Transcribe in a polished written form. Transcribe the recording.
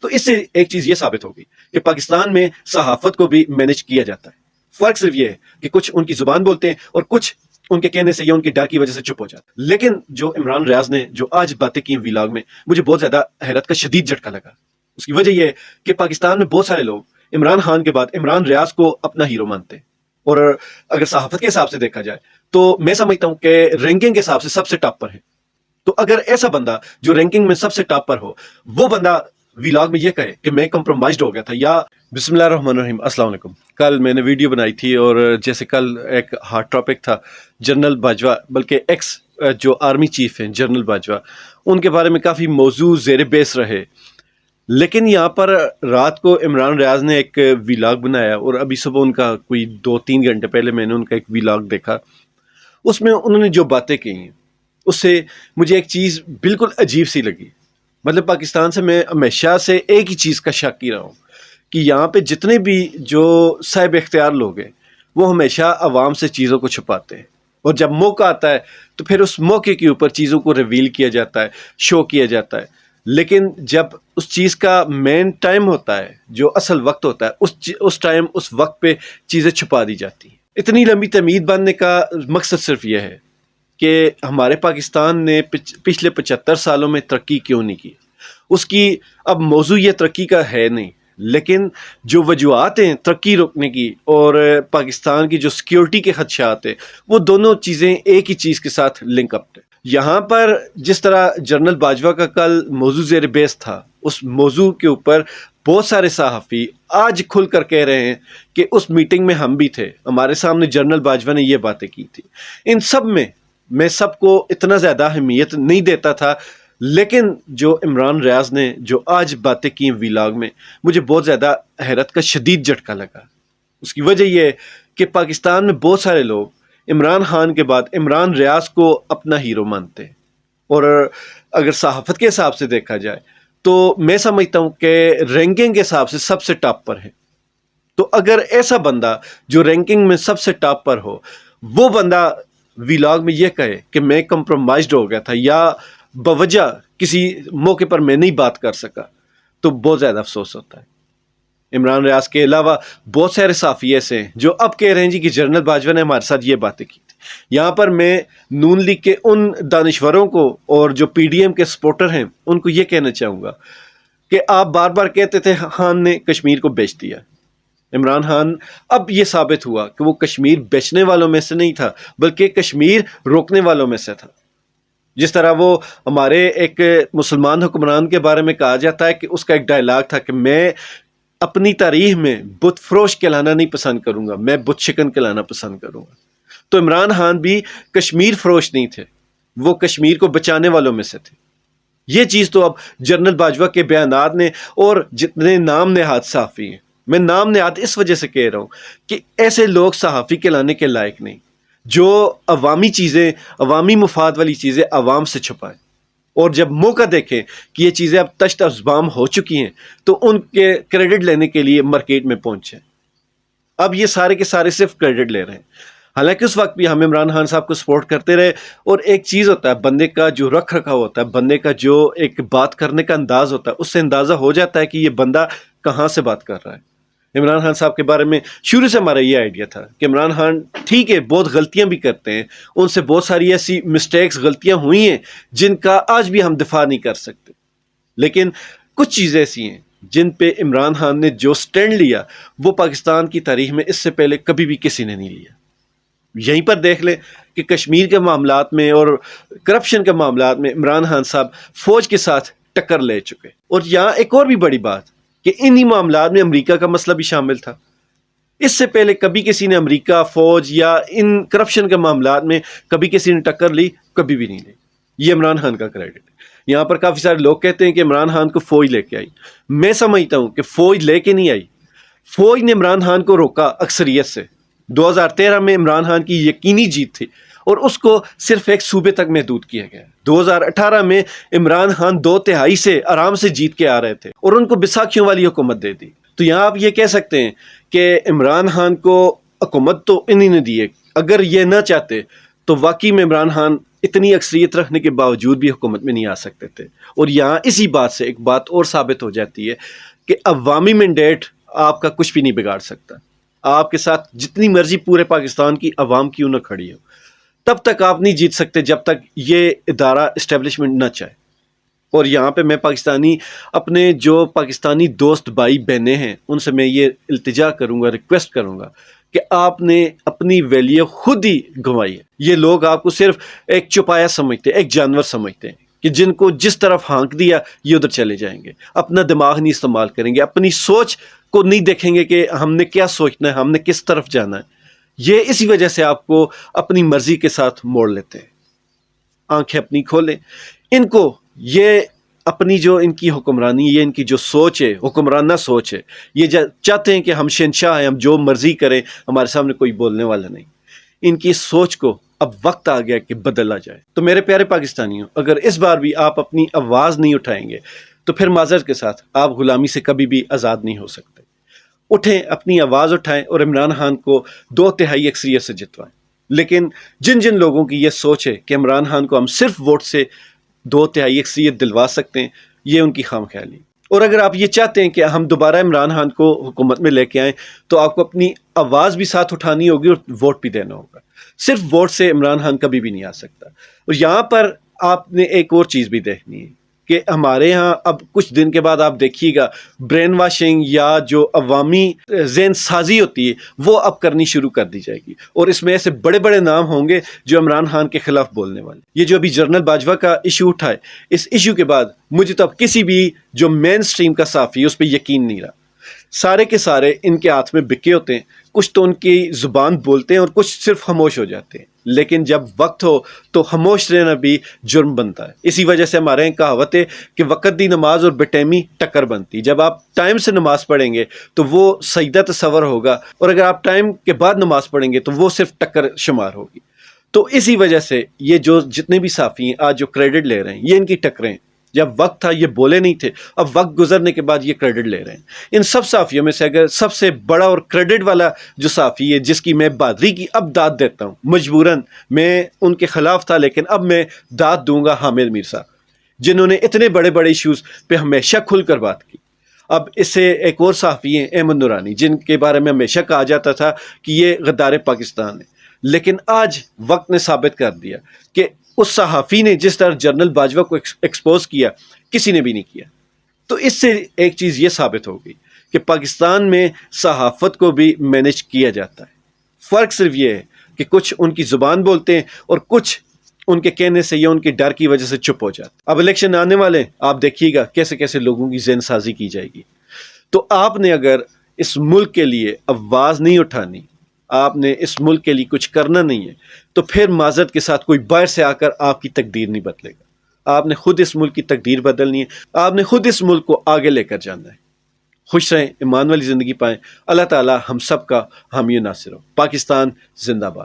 تو اس سے ایک چیز یہ ثابت ہوگی کہ پاکستان میں صحافت کو بھی مینج کیا جاتا ہے. فرق صرف یہ ہے کہ کچھ ان کی زبان بولتے ہیں اور کچھ ان کے کہنے سے یا ان کی ڈر کی وجہ سے چپ ہو جاتا ہے. لیکن جو عمران ریاض نے جو آج باتیں کی ویلاگ میں، مجھے بہت زیادہ حیرت کا شدید جھٹکا لگا. اس کی وجہ یہ ہے کہ پاکستان میں بہت سارے لوگ عمران خان کے بعد عمران ریاض کو اپنا ہیرو مانتے ہیں، اور اگر صحافت کے حساب سے دیکھا جائے تو میں سمجھتا ہوں کہ رینکنگ کے حساب سے سب سے ٹاپ پر ہے. تو اگر ایسا بندہ جو رینکنگ میں سب سے ٹاپ پر ہو، وہ بندہ ویلاگ میں یہ کہے کہ میں کمپرومائزڈ ہو گیا تھا یا بسم اللہ الرحمن الرحیم. السلام علیکم. کل میں نے ویڈیو بنائی تھی اور جیسے کل ایک ہاٹ ٹاپک تھا جنرل باجوہ، بلکہ ایکس جو آرمی چیف ہیں جنرل باجوہ، ان کے بارے میں کافی موضوع زیر بحث رہے. لیکن یہاں پر رات کو عمران ریاض نے ایک ویلاگ بنایا اور ابھی صبح ان کا کوئی 2-3 گھنٹے پہلے میں نے ان کا ایک ویلاگ دیکھا. اس میں انہوں نے جو باتیں کی ہیں اس سے مجھے ایک چیز بالکل عجیب سی لگی. مطلب پاکستان سے میں ہمیشہ سے ایک ہی چیز کا شک کی رہا ہوں کہ یہاں پہ جتنے بھی جو صاحب اختیار لوگ ہیں وہ ہمیشہ عوام سے چیزوں کو چھپاتے ہیں، اور جب موقع آتا ہے تو پھر اس موقع کے اوپر چیزوں کو ریویل کیا جاتا ہے، شو کیا جاتا ہے. لیکن جب اس چیز کا مین ٹائم ہوتا ہے، جو اصل وقت ہوتا ہے، اس ٹائم اس وقت پہ چیزیں چھپا دی جاتی ہیں. اتنی لمبی تمہید باندھنے کا مقصد صرف یہ ہے کہ ہمارے پاکستان نے پچھلے 75 سالوں میں ترقی کیوں نہیں کی. اس کی اب موضوع یہ ترقی کا ہے نہیں، لیکن جو وجوہات ہیں ترقی روکنے کی اور پاکستان کی جو سیکیورٹی کے خدشات ہیں، وہ دونوں چیزیں ایک ہی چیز کے ساتھ لنک اپ ہیں. یہاں پر جس طرح جنرل باجوہ کا کل موضوع زیر بحث تھا، اس موضوع کے اوپر بہت سارے صحافی آج کھل کر کہہ رہے ہیں کہ اس میٹنگ میں ہم بھی تھے، ہمارے سامنے جنرل باجوہ نے یہ باتیں کی تھی. ان سب میں سب کو اتنا زیادہ اہمیت نہیں دیتا تھا، لیکن جو عمران ریاض نے جو آج باتیں کی ویلاگ میں، مجھے بہت زیادہ حیرت کا شدید جھٹکا لگا. اس کی وجہ یہ ہے کہ پاکستان میں بہت سارے لوگ عمران خان کے بعد عمران ریاض کو اپنا ہیرو مانتے ہیں، اور اگر صحافت کے حساب سے دیکھا جائے تو میں سمجھتا ہوں کہ رینکنگ کے حساب سے سب سے ٹاپ پر ہے. تو اگر ایسا بندہ جو رینکنگ میں سب سے ٹاپ پر ہو، وہ بندہ ویلاگ میں یہ کہے کہ میں کمپرومائزڈ ہو گیا تھا یا بوجہ کسی موقع پر میں نہیں بات کر سکا، تو بہت زیادہ افسوس ہوتا ہے. عمران ریاض کے علاوہ بہت سارے صحافی ایسے ہیں جو اب کہہ رہے ہیں جی کہ جنرل باجوہ نے ہمارے ساتھ یہ باتیں کی تھی. یہاں پر میں نون لیگ کے ان دانشوروں کو اور جو پی ڈی ایم کے سپورٹر ہیں ان کو یہ کہنا چاہوں گا کہ آپ بار بار کہتے تھے خان نے کشمیر کو بیچ دیا. عمران خان اب یہ ثابت ہوا کہ وہ کشمیر بیچنے والوں میں سے نہیں تھا، بلکہ کشمیر روکنے والوں میں سے تھا. جس طرح وہ ہمارے ایک مسلمان حکمران کے بارے میں کہا جاتا ہے کہ اس کا ایک ڈائلاگ تھا کہ میں اپنی تاریخ میں بت فروش کہلانا نہیں پسند کروں گا، میں بت شکن کہلانا پسند کروں گا. تو عمران خان بھی کشمیر فروش نہیں تھے، وہ کشمیر کو بچانے والوں میں سے تھے. یہ چیز تو اب جنرل باجوہ کے بیانات نے اور جتنے نام نہاد صحافی ہیں، میں نام نہاد اس وجہ سے کہہ رہا ہوں کہ ایسے لوگ صحافی کہلانے کے لائق نہیں جو عوامی چیزیں، عوامی مفاد والی چیزیں عوام سے چھپائیں، اور جب موقع دیکھیں کہ یہ چیزیں اب تشت ازبام ہو چکی ہیں تو ان کے کریڈٹ لینے کے لیے مارکیٹ میں پہنچیں. اب یہ سارے کے سارے صرف کریڈٹ لے رہے ہیں، حالانکہ اس وقت بھی ہم عمران خان صاحب کو سپورٹ کرتے رہے. اور ایک چیز ہوتا ہے بندے کا جو رکھ رکھا ہوتا ہے، بندے کا جو ایک بات کرنے کا انداز ہوتا ہے، اس سے اندازہ ہو جاتا ہے کہ یہ بندہ کہاں سے بات کر رہا ہے. عمران خان صاحب کے بارے میں شروع سے ہمارا یہ آئیڈیا تھا کہ عمران خان ٹھیک ہے بہت غلطیاں بھی کرتے ہیں، ان سے بہت ساری ایسی مسٹیکس، غلطیاں ہوئی ہیں جن کا آج بھی ہم دفاع نہیں کر سکتے، لیکن کچھ چیزیں ایسی ہیں جن پہ عمران خان نے جو سٹینڈ لیا وہ پاکستان کی تاریخ میں اس سے پہلے کبھی بھی کسی نے نہیں لیا. یہیں پر دیکھ لیں کہ کشمیر کے معاملات میں اور کرپشن کے معاملات میں عمران خان صاحب فوج کے ساتھ ٹکر لے چکے. اور یہاں ایک اور بھی بڑی بات کہ انہی معاملات میں امریکہ کا مسئلہ بھی شامل تھا. اس سے پہلے کبھی کسی نے امریکہ، فوج یا ان کرپشن کے معاملات میں کبھی کسی نے ٹکر لی؟ کبھی بھی نہیں لی. یہ عمران خان کا کریڈٹ ہے. یہاں پر کافی سارے لوگ کہتے ہیں کہ عمران خان کو فوج لے کے آئی. میں سمجھتا ہوں کہ فوج لے کے نہیں آئی، فوج نے عمران خان کو روکا اکثریت سے. 2013 میں عمران خان کی یقینی جیت تھی اور اس کو صرف ایک صوبے تک محدود کیا گیا. 2018 میں عمران خان 2/3 سے آرام سے جیت کے آ رہے تھے اور ان کو بیساکھیوں والی حکومت دے دی. تو یہاں آپ یہ کہہ سکتے ہیں کہ عمران خان کو حکومت تو انہی نے دی ہے. اگر یہ نہ چاہتے تو واقعی میں عمران خان اتنی اکثریت رکھنے کے باوجود بھی حکومت میں نہیں آ سکتے تھے. اور یہاں اسی بات سے ایک بات اور ثابت ہو جاتی ہے کہ عوامی مینڈیٹ آپ کا کچھ بھی نہیں بگاڑ سکتا. آپ کے ساتھ جتنی مرضی پورے پاکستان کی عوام کیوں نہ کھڑی ہو، تب تک آپ نہیں جیت سکتے جب تک یہ ادارہ اسٹیبلشمنٹ نہ چاہے. اور یہاں پہ میں اپنے جو پاکستانی دوست بھائی بہنیں ہیں ان سے میں یہ التجا کروں گا، ریکویسٹ کروں گا کہ آپ نے اپنی ویلیو خود ہی گنوائی ہے. یہ لوگ آپ کو صرف ایک چپایا سمجھتے ہیں، ایک جانور سمجھتے ہیں کہ جن کو جس طرف ہانک دیا یہ ادھر چلے جائیں گے. اپنا دماغ نہیں استعمال کریں گے، اپنی سوچ کو نہیں دیکھیں گے کہ ہم نے کیا سوچنا ہے، ہم نے کس طرف جانا ہے. یہ اسی وجہ سے آپ کو اپنی مرضی کے ساتھ موڑ لیتے ہیں. آنکھیں اپنی کھولیں. ان کو یہ اپنی جو ان کی حکمرانی، یہ ان کی جو سوچ ہے، حکمرانہ سوچ ہے، یہ چاہتے ہیں کہ ہم شہنشاہ ہیں، ہم جو مرضی کریں، ہمارے سامنے کوئی بولنے والا نہیں. ان کی سوچ کو اب وقت آ گیا کہ بدلا جائے. تو میرے پیارے پاکستانیوں، اگر اس بار بھی آپ اپنی آواز نہیں اٹھائیں گے تو پھر معذرت کے ساتھ آپ غلامی سے کبھی بھی آزاد نہیں ہو سکتے. اٹھیں، اپنی آواز اٹھائیں اور عمران خان کو 2/3 اکثریت سے جتوائیں. لیکن جن جن لوگوں کی یہ سوچ ہے کہ عمران خان کو ہم صرف ووٹ سے 2/3 اکثریت دلوا سکتے ہیں، یہ ان کی خام خیالی. اور اگر آپ یہ چاہتے ہیں کہ ہم دوبارہ عمران خان کو حکومت میں لے کے آئیں تو آپ کو اپنی آواز بھی ساتھ اٹھانی ہوگی اور ووٹ بھی دینا ہوگا. صرف ووٹ سے عمران خان کبھی بھی نہیں آ سکتا. اور یہاں پر آپ نے ایک اور چیز بھی دیکھنی ہے کہ ہمارے ہاں اب کچھ دن کے بعد آپ دیکھیے گا برین واشنگ یا جو عوامی ذہن سازی ہوتی ہے وہ اب کرنی شروع کر دی جائے گی. اور اس میں ایسے بڑے بڑے نام ہوں گے جو عمران خان کے خلاف بولنے والے. یہ جو ابھی جنرل باجوہ کا ایشو اٹھا ہے، اس ایشو کے بعد مجھے تو اب کسی بھی جو مین سٹریم کا صحافی ہے اس پہ یقین نہیں رہا. سارے کے سارے ان کے ہاتھ میں بکے ہوتے ہیں. کچھ تو ان کی زبان بولتے ہیں اور کچھ صرف خاموش ہو جاتے ہیں. لیکن جب وقت ہو تو خاموش رہنا بھی جرم بنتا ہے. اسی وجہ سے ہمارے یہاں کہاوت ہے کہ وقت دی نماز اور بٹیمی ٹکر بنتی. جب آپ ٹائم سے نماز پڑھیں گے تو وہ سجدہ تصور ہوگا، اور اگر آپ ٹائم کے بعد نماز پڑھیں گے تو وہ صرف ٹکر شمار ہوگی. تو اسی وجہ سے یہ جو جتنے بھی صحافی ہیں آج جو کریڈٹ لے رہے ہیں یہ ان کی ٹکریں. جب وقت تھا یہ بولے نہیں تھے، اب وقت گزرنے کے بعد یہ کریڈٹ لے رہے ہیں. ان سب صحافیوں میں سے اگر سب سے بڑا اور کریڈٹ والا جو صحافی ہے جس کی میں بہادری کی اب داد دیتا ہوں، مجبوراً میں ان کے خلاف تھا لیکن اب میں داد دوں گا، حامد میر صاحب، جنہوں نے اتنے بڑے بڑے ایشوز پہ ہمیشہ کھل کر بات کی. اب اس سے ایک اور صحافی ہیں احمد نورانی، جن کے بارے میں ہمیشہ کہا جاتا تھا کہ یہ غدار پاکستان ہے. لیکن آج وقت نے ثابت کر دیا کہ اس صحافی نے جس طرح جنرل باجوہ کو ایکسپوز کیا کسی نے بھی نہیں کیا. تو اس سے ایک چیز یہ ثابت ہو گئی کہ پاکستان میں صحافت کو بھی مینج کیا جاتا ہے. فرق صرف یہ ہے کہ کچھ ان کی زبان بولتے ہیں اور کچھ ان کے کہنے سے یا ان کے ڈر کی وجہ سے چپ ہو جاتے. اب الیکشن آنے والے ہیں، آپ دیکھیے گا کیسے کیسے لوگوں کی ذہن سازی کی جائے گی. تو آپ نے اگر اس ملک کے لیے آواز نہیں اٹھانی، آپ نے اس ملک کے لیے کچھ کرنا نہیں ہے، تو پھر معذرت کے ساتھ کوئی باہر سے آ کر آپ کی تقدیر نہیں بدلے گا. آپ نے خود اس ملک کی تقدیر بدلنی ہے. آپ نے خود اس ملک کو آگے لے کر جانا ہے. خوش رہیں، ایمان والی زندگی پائیں. اللہ تعالی ہم سب کا حامی و ناصر ہو. پاکستان زندہ باد.